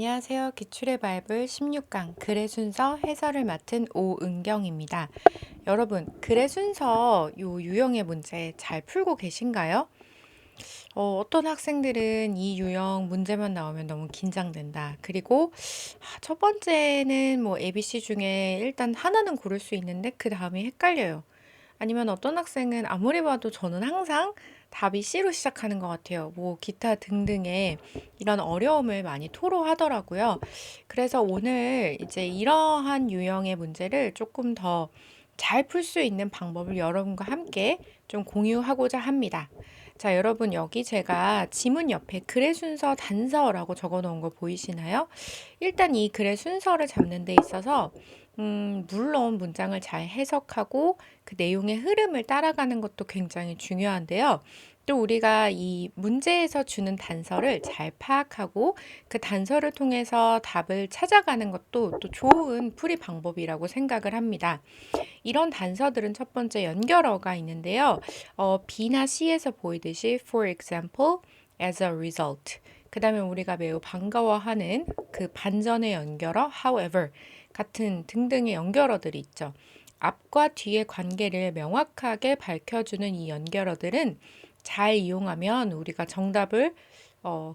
안녕하세요. 기출의 바이블 16강 글의 순서 해설을 맡은 오은경입니다. 여러분, 글의 순서 요 유형의 문제 잘 풀고 계신가요? 어떤 학생들은 이 유형 문제만 나오면 너무 긴장된다. 그리고 첫 번째는 뭐 ABC 중에 일단 하나는 고를 수 있는데 그 다음이 헷갈려요. 아니면 어떤 학생은 아무리 봐도 저는 항상 답이 C로 시작하는 것 같아요. 뭐 기타 등등의 이런 어려움을 많이 토로하더라고요. 그래서 오늘 이제 이러한 유형의 문제를 조금 더 잘 풀 수 있는 방법을 여러분과 함께 좀 공유하고자 합니다. 자, 여러분 여기 제가 지문 옆에 글의 순서 단서라고 적어 놓은 거 보이시나요? 일단 이 글의 순서를 잡는 데 있어서 물론 문장을 잘 해석하고 그 내용의 흐름을 따라가는 것도 굉장히 중요한데요. 또 우리가 이 문제에서 주는 단서를 잘 파악하고 그 단서를 통해서 답을 찾아가는 것도 또 좋은 풀이 방법이라고 생각을 합니다. 이런 단서들은 첫 번째 연결어가 있는데요. B나 C에서 보이듯이 for example, as a result. 그 다음에 우리가 매우 반가워하는 그 반전의 연결어 however 같은 등등의 연결어들이 있죠. 앞과 뒤의 관계를 명확하게 밝혀주는 이 연결어들은 잘 이용하면 우리가 정답을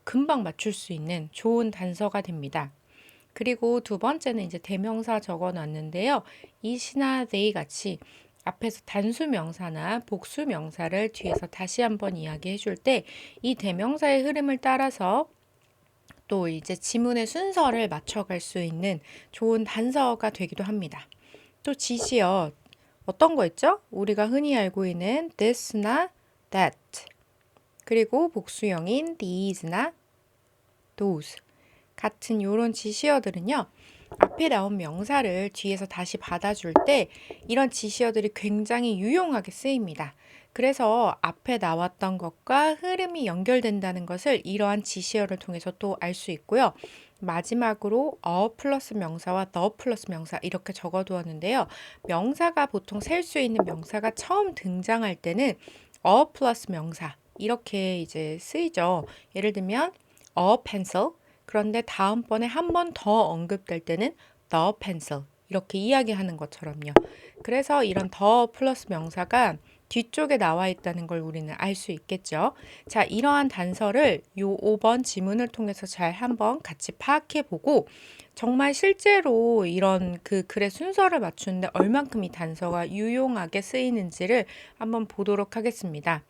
금방 맞출 수 있는 좋은 단서가 됩니다. 그리고 두 번째는 이제 대명사 적어 놨는데요. is나 they 같이 앞에서 단수 명사나 복수 명사를 뒤에서 다시 한번 이야기해 줄 때 이 대명사의 흐름을 따라서 또 이제 지문의 순서를 맞춰갈 수 있는 좋은 단서가 되기도 합니다. 또 지시어 어떤 거 있죠? 우리가 흔히 알고 있는 this나 that 그리고 복수형인 these나 those 같은 요런 지시어들은요. 앞에 나온 명사를 뒤에서 다시 받아줄 때 이런 지시어들이 굉장히 유용하게 쓰입니다. 그래서 앞에 나왔던 것과 흐름이 연결된다는 것을 이러한 지시어를 통해서 또 알 수 있고요. 마지막으로 플러스 명사와 the 플러스 명사 이렇게 적어두었는데요. 명사가 보통 셀 수 있는 명사가 처음 등장할 때는 플러스 명사 이렇게 이제 쓰이죠. 예를 들면 a pencil 그런데 다음번에 한 번 더 언급될 때는 the pencil 이렇게 이야기하는 것처럼요. 그래서 이런 the 플러스 명사가 뒤쪽에 나와 있다는 걸 우리는 알 수 있겠죠. 자, 이러한 단서를 요 5번 지문을 통해서 잘 한번 같이 파악해 보고 정말 실제로 이런 그 글의 순서를 맞추는데 얼만큼 이 단서가 유용하게 쓰이는지를 한번 보도록 하겠습니다.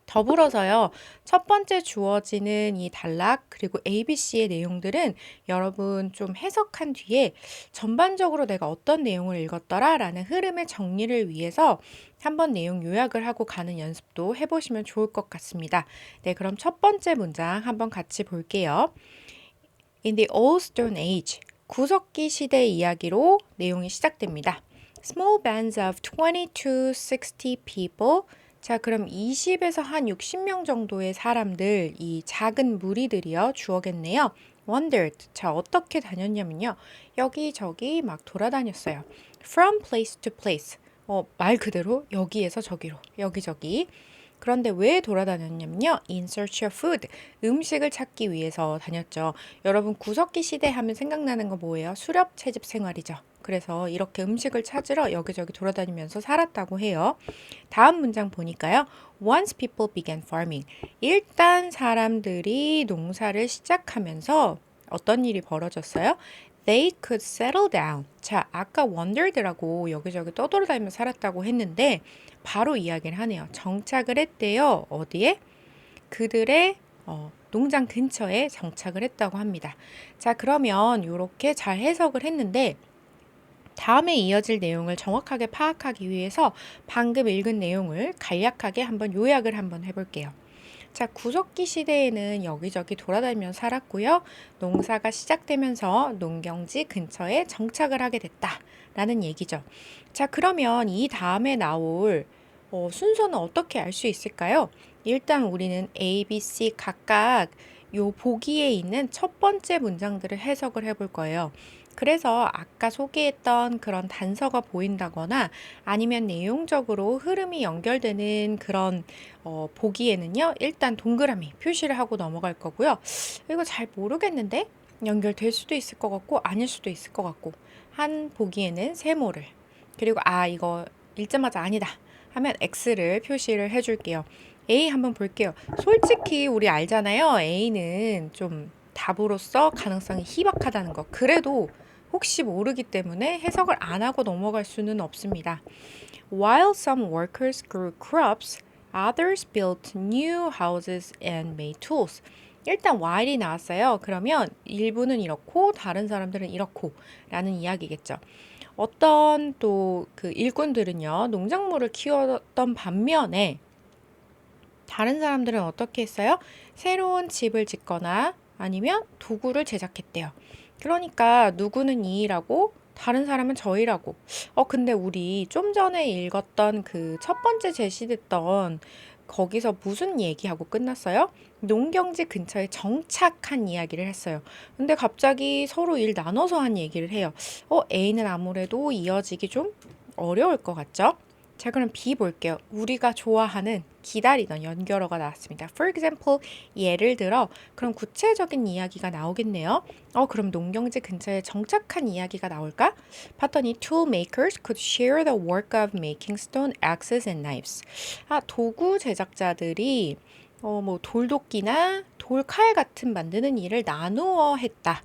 더불어서요, 첫 번째 주어지는 이 단락, 그리고 ABC의 내용들은 여러분 좀 해석한 뒤에 전반적으로 내가 어떤 내용을 읽었더라 라는 흐름의 정리를 위해서 한번 내용 요약을 하고 가는 연습도 해보시면 좋을 것 같습니다. 네, 그럼 첫 번째 문장 한번 같이 볼게요. In the Old Stone Age, 구석기 시대 이야기로 내용이 시작됩니다. Small bands of 20 to 60 people 자, 그럼 20에서 한 60명 정도의 사람들, 이 작은 무리들이요, 주어겠네요. Wandered. 자, 어떻게 다녔냐면요. 여기저기 막 돌아다녔어요. From place to place. 말 그대로 여기에서 저기로, 여기저기. 그런데 왜 돌아다녔냐면요. In search of food. 음식을 찾기 위해서 다녔죠. 여러분, 구석기 시대 하면 생각나는 거 뭐예요? 수렵 채집 생활이죠. 그래서 이렇게 음식을 찾으러 여기저기 돌아다니면서 살았다고 해요. 다음 문장 보니까요. Once people began farming. 일단 사람들이 농사를 시작하면서 어떤 일이 벌어졌어요? They could settle down. 자, 아까 wandered라고 여기저기 떠돌아다니면서 살았다고 했는데 바로 이야기를 하네요. 정착을 했대요. 어디에? 그들의 농장 근처에 정착을 했다고 합니다. 자, 그러면 이렇게 잘 해석을 했는데 다음에 이어질 내용을 정확하게 파악하기 위해서 방금 읽은 내용을 간략하게 한번 요약을 한번 해볼게요. 자, 구석기 시대에는 여기저기 돌아다니면서 살았고요. 농사가 시작되면서 농경지 근처에 정착을 하게 됐다라는 얘기죠. 자, 그러면 이 다음에 나올 순서는 어떻게 알 수 있을까요? 일단 우리는 A, B, C 각각 요 보기에 있는 첫 번째 문장들을 해석을 해볼 거예요. 그래서 아까 소개했던 그런 단서가 보인다거나 아니면 내용적으로 흐름이 연결되는 그런 보기에는요. 일단 동그라미 표시를 하고 넘어갈 거고요. 이거 잘 모르겠는데? 연결될 수도 있을 것 같고 아닐 수도 있을 것 같고 한 보기에는 세모를 그리고 이거 읽자마자 아니다 하면 X를 표시를 해줄게요. A 한번 볼게요. 솔직히 우리 알잖아요. A는 좀 답으로서 가능성이 희박하다는 거. 그래도 혹시 모르기 때문에 해석을 안 하고 넘어갈 수는 없습니다. While some workers grew crops, others built new houses and made tools. 일단 while이 나왔어요. 그러면 일부는 이렇고 다른 사람들은 이렇고 라는 이야기겠죠. 어떤 또 그 일꾼들은요, 농작물을 키웠던 반면에 다른 사람들은 어떻게 했어요? 새로운 집을 짓거나 아니면 도구를 제작했대요. 그러니까 누구는 이 일하고 다른 사람은 저 일하고. 근데 우리 좀 전에 읽었던 그 첫 번째 제시됐던 거기서 무슨 얘기하고 끝났어요? 농경지 근처에 정착한 이야기를 했어요. 근데 갑자기 서로 일 나눠서 한 얘기를 해요. A는 아무래도 이어지기 좀 어려울 것 같죠? 자, 그럼 B 볼게요. 우리가 좋아하는 기다리던 연결어가 나왔습니다. For example, 예를 들어, 그럼 구체적인 이야기가 나오겠네요. 그럼 농경지 근처에 정착한 이야기가 나올까? 봤더니 tool makers could share the work of making stone axes and knives. 도구 제작자들이 뭐 돌도끼나 돌칼 같은 만드는 일을 나누어 했다.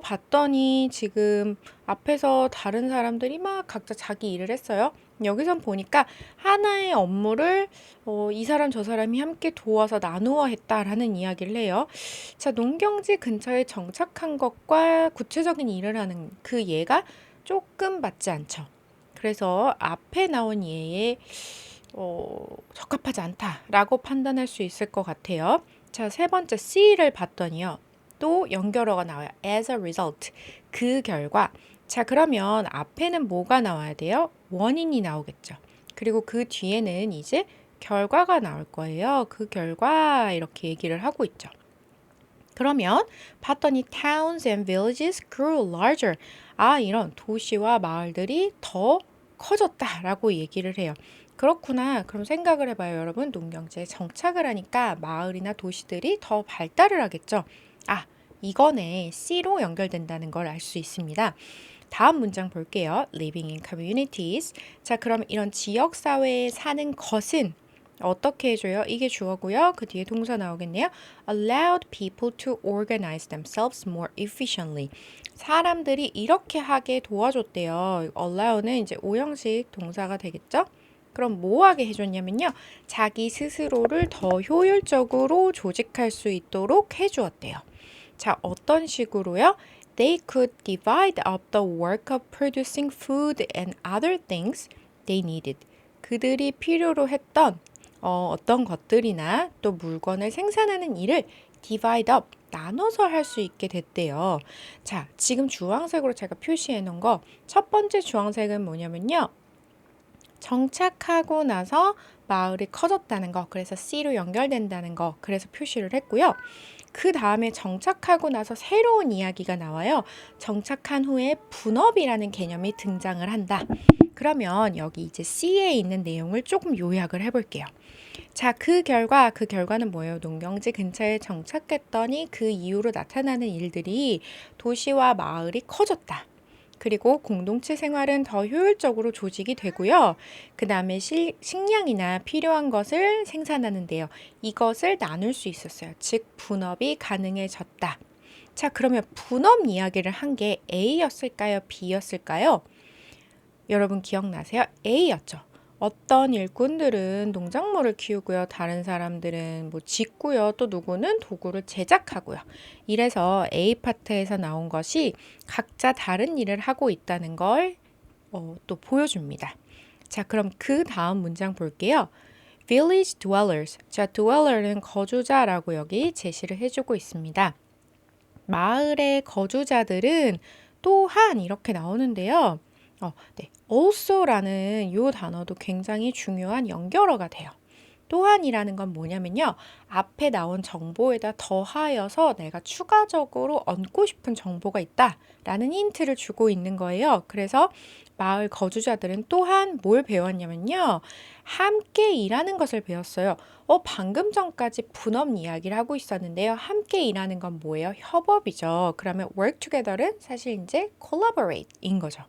봤더니 지금 앞에서 다른 사람들이 막 각자 자기 일을 했어요. 여기선 보니까 하나의 업무를 이 사람 저 사람이 함께 도와서 나누어 했다라는 이야기를 해요. 자, 농경지 근처에 정착한 것과 구체적인 일을 하는 그 예가 조금 맞지 않죠. 그래서 앞에 나온 예에 적합하지 않다라고 판단할 수 있을 것 같아요. 자, 세 번째 C를 봤더니요. 또 연결어가 나와요. As a result. 그 결과. 자, 그러면 앞에는 뭐가 나와야 돼요? 원인이 나오겠죠. 그리고 그 뒤에는 이제 결과가 나올 거예요. 그 결과 이렇게 얘기를 하고 있죠. 그러면 봤더니 towns and villages grew larger. 이런 도시와 마을들이 더 커졌다라고 얘기를 해요. 그렇구나. 그럼 생각을 해봐요, 여러분. 농경지에 정착을 하니까 마을이나 도시들이 더 발달을 하겠죠. 이거네. C로 연결된다는 걸 알 수 있습니다. 다음 문장 볼게요. Living in communities. 자, 그럼 이런 지역 사회에 사는 것은 어떻게 해줘요? 이게 주어고요. 그 뒤에 동사 나오겠네요. Allowed people to organize themselves more efficiently. 사람들이 이렇게 하게 도와줬대요. allow는 이제 오형식 동사가 되겠죠? 그럼 뭐 하게 해줬냐면요. 자기 스스로를 더 효율적으로 조직할 수 있도록 해주었대요. 자, 어떤 식으로요? They could divide up the work of producing food and other things they needed. 그들이 필요로 했던 어떤 것들이나 또 물건을 생산하는 일을 divide up, 나눠서 할 수 있게 됐대요. 자, 지금 주황색으로 제가 표시해 놓은 거 첫 번째 주황색은 뭐냐면요. 정착하고 나서 마을이 커졌다는 거, 그래서 C로 연결된다는 거, 그래서 표시를 했고요. 그 다음에 정착하고 나서 새로운 이야기가 나와요. 정착한 후에 분업이라는 개념이 등장을 한다. 그러면 여기 이제 C에 있는 내용을 조금 요약을 해볼게요. 자, 그 결과는 뭐예요? 농경지 근처에 정착했더니 그 이후로 나타나는 일들이 도시와 마을이 커졌다. 그리고 공동체 생활은 더 효율적으로 조직이 되고요. 그 다음에 식량이나 필요한 것을 생산하는데요. 이것을 나눌 수 있었어요. 즉 분업이 가능해졌다. 자, 그러면 분업 이야기를 한 게 A였을까요? B였을까요? 여러분 기억나세요? A였죠. 어떤 일꾼들은 농작물을 키우고요. 다른 사람들은 뭐 짓고요. 또 누구는 도구를 제작하고요. 이래서 A 파트에서 나온 것이 각자 다른 일을 하고 있다는 걸 또 보여줍니다. 자, 그럼 그 다음 문장 볼게요. Village dwellers. 자, dweller는 거주자라고 여기 제시를 해주고 있습니다. 마을의 거주자들은 또한 이렇게 나오는데요. 네. also라는 이 단어도 굉장히 중요한 연결어가 돼요. 또한이라는 건 뭐냐면요. 앞에 나온 정보에다 더하여서 내가 추가적으로 얻고 싶은 정보가 있다라는 힌트를 주고 있는 거예요. 그래서 마을 거주자들은 또한 뭘 배웠냐면요. 함께 일하는 것을 배웠어요. 방금 전까지 분업 이야기를 하고 있었는데요. 함께 일하는 건 뭐예요? 협업이죠. 그러면 work together는 사실 이제 collaborate인 거죠.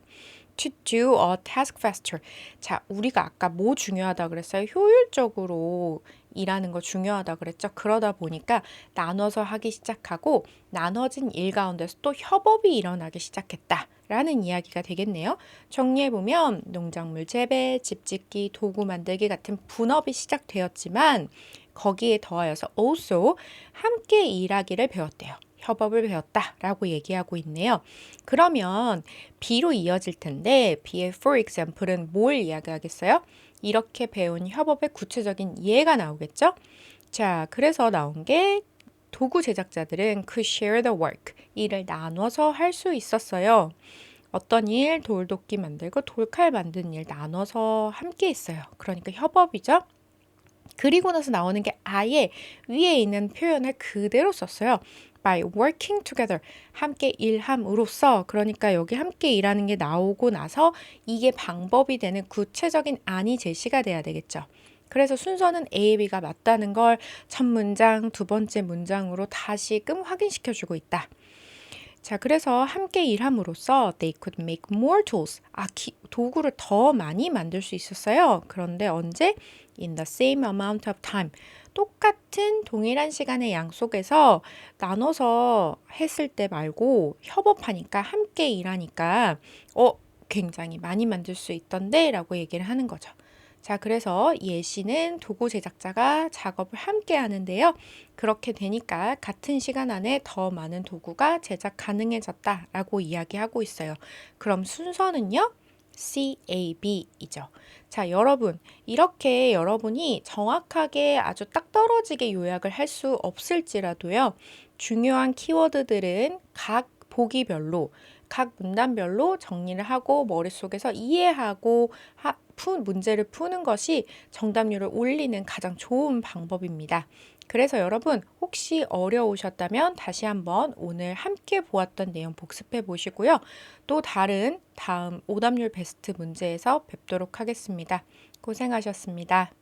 To do a task faster. 자, 우리가 아까 뭐 중요하다 그랬어요? 효율적으로 일하는 거 중요하다 그랬죠? 그러다 보니까 나눠서 하기 시작하고 나눠진 일 가운데서 또 협업이 일어나기 시작했다라는 이야기가 되겠네요. 정리해보면 농작물 재배, 집 짓기, 도구 만들기 같은 분업이 시작되었지만 거기에 더하여서 also 함께 일하기를 배웠대요. 협업을 배웠다라고 얘기하고 있네요. 그러면 B로 이어질 텐데 B의 for example은 뭘 이야기하겠어요? 이렇게 배운 협업의 구체적인 예가 나오겠죠? 자, 그래서 나온 게 도구 제작자들은 could share the work, 일을 나눠서 할 수 있었어요. 어떤 일, 돌도끼 만들고 돌칼 만드는 일 나눠서 함께 했어요. 그러니까 협업이죠. 그리고 나서 나오는 게 아예 위에 있는 표현을 그대로 썼어요. by working together. 함께 일함으로써, 그러니까 여기 함께 일하는 게 나오고 나서 이게 방법이 되는 구체적인 안이 제시가 돼야 되겠죠. 그래서 순서는 A, B가 맞다는 걸 첫 문장, 두 번째 문장으로 다시금 확인시켜주고 있다. 자, 그래서 함께 일함으로써 they could make more tools. 도구를 더 많이 만들 수 있었어요. 그런데 언제? In the same amount of time. 똑같은 동일한 시간의 양속에서 나눠서 했을 때 말고 협업하니까 함께 일하니까 굉장히 많이 만들 수 있던데 라고 얘기를 하는 거죠. 자, 그래서 예시는 도구 제작자가 작업을 함께 하는데요. 그렇게 되니까 같은 시간 안에 더 많은 도구가 제작 가능해졌다라고 이야기하고 있어요. 그럼 순서는요? CAB이죠. 자, 여러분, 이렇게 여러분이 정확하게 아주 딱 떨어지게 요약을 할 수 없을지라도요. 중요한 키워드들은 각 보기별로, 각 문단별로 정리를 하고 머릿속에서 이해하고 문제를 푸는 것이 정답률을 올리는 가장 좋은 방법입니다. 그래서 여러분 혹시 어려우셨다면 다시 한번 오늘 함께 보았던 내용 복습해 보시고요. 또 다음 오답률 베스트 문제에서 뵙도록 하겠습니다. 고생하셨습니다.